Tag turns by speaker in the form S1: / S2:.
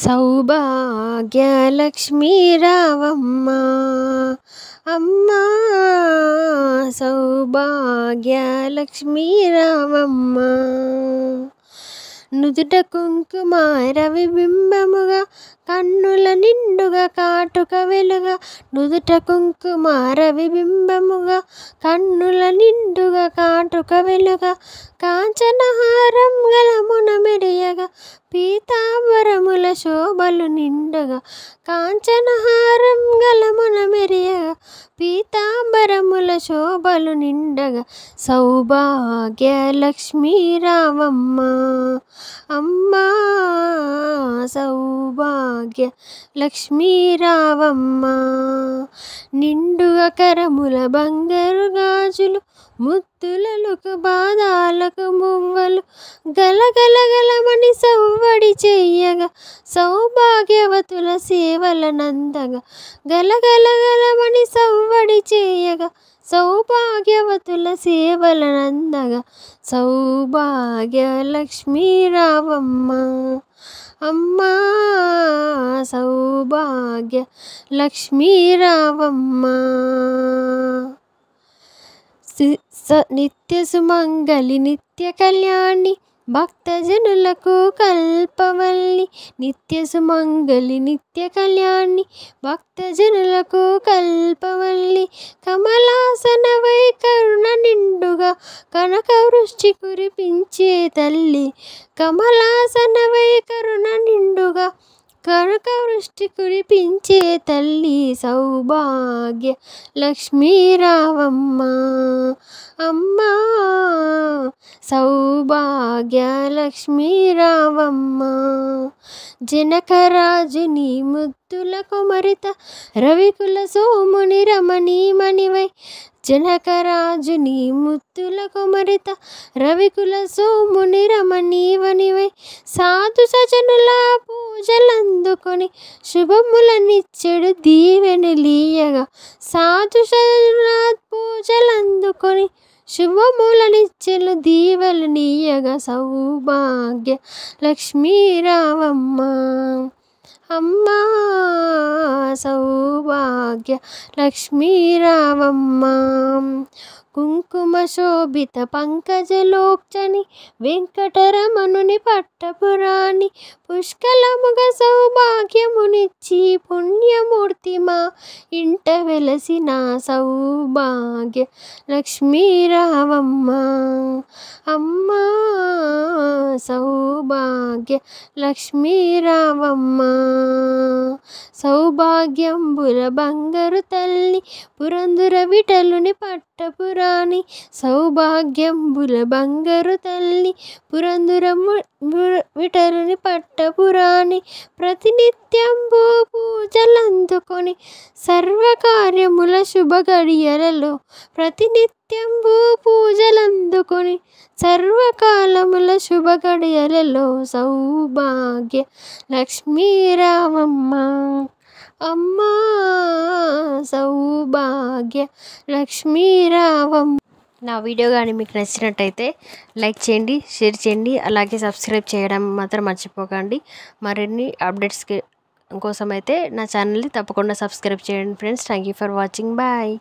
S1: సౌభాగ్యలక్ష్మీ రావమ్మ అమ్మా, సౌభాగ్యలక్ష్మీ రావమ్మ. నుదుట కుంకుమ రవిబింబముగా, కన్నుల నిండుగా కాటుక వెలుగా. నుదుట కుంకుమ రవిబింబముగా, కన్నుల నిండుగా కాటుక వెలుగా. కాంచనహారం గలమున మెరియగా, పీతాంబరముల శోభలు నిండుగా. కాంచనహారం గలమున మెరియగా, పీతాంబరముల శోభలు నిండగా. సౌభాగ్యలక్ష్మీ రావమ్మ అమ్మా, సౌభాగ్యలక్ష్మీ రావమ్మ. నిండుగా కరముల బంగారు గాజులు, ముత్తులకు బాదాలకు మువ్వలు. గలగలగలమని సవ్వడి చెయ్యగా, సౌభాగ్యవతుల సేవలనందగా. గలగలగలమని సవ్వడి చేయగా, సౌభాగ్యవతుల సేవలనందగా. సౌభాగ్యలక్ష్మీ రావమ్మ అమ్మా, సౌభాగ్యలక్ష్మీ రావమ్మ. నిత్య సుమంగళి నిత్య కళ్యాణి, భక్తజనులకు కల్పవల్లి. నిత్య సుమంగళి నిత్య కళ్యాణి, భక్తజనులకు కల్పవల్లి. కమలాసనవై కరుణ నిండుగా, కనక వృష్టి కురిపించే తల్లి. కమలాసనవై కరుణ నిండుగా, కనక వృష్టి కురిపించే తల్లి. సౌభాగ్య లక్ష్మీ రావమ్మ అమ్మా, సౌభాగ్య లక్ష్మీ రావమ్మ. జనకరాజుని ముద్దుల కుమరిత, రవికుల సోముని రమణీమణివై. జనకరాజుని ముద్దుల కుమరిత, రవికుల సోముని రమణీమణివై. సాధు సజనుల పూజలందుకొని, శుభములనిచ్చెడు దీవెనలీయగా. సాధు సజనుల పూజలందుకొని, శుభములనిచ్చెలు దీవెనలీయగా. సౌభాగ్య లక్ష్మీ రావమ్మ అమ్మా, సౌభాగ్య లక్ష్మీ రావమ్మ. కుంకుమ శోభిత పంకజలోచని, వెంకటరమణుని పట్టపురాణి. పుష్కలముగ సౌభాగ్యమునిచ్చి, పుణ్యమూర్తి మా ఇంట వెలసిన. సౌభాగ్య లక్ష్మీ రావమ్మ అమ్మా, సౌభాగ్య లక్ష్మీ రావమ్మ. సౌభాగ్యంబుల బంగారు తల్లి, పురంధర విఠలుని పట్టపురాణి. సౌభాగ్యంబుల బంగారు తల్లి, పురంధర విఠలుని పట్టపురాణి. ప్రతినిత్యంబు పూజలందుకొని, సర్వకార్యముల శుభ గడియలలో. ప్రతినిత్యంబు పూజలందుకొని, సర్వకాలముల శుభ గడియలలో. సౌభాగ్య లక్ష్మీ రావమ్మ అమ్మా, సౌభాగ్య లక్ష్మీ రావమ్మ. నా వీడియో కానీ మీకు నచ్చినట్టయితే లైక్ చేయండి, షేర్ చేయండి, అలాగే సబ్స్క్రైబ్ చేయడం మాత్రం మర్చిపోకండి. మరిన్ని అప్డేట్స్ కోసం అయితే నా ఛానల్ని తప్పకుండా సబ్స్క్రైబ్ చేయండి friends. Thank you for watching. Bye.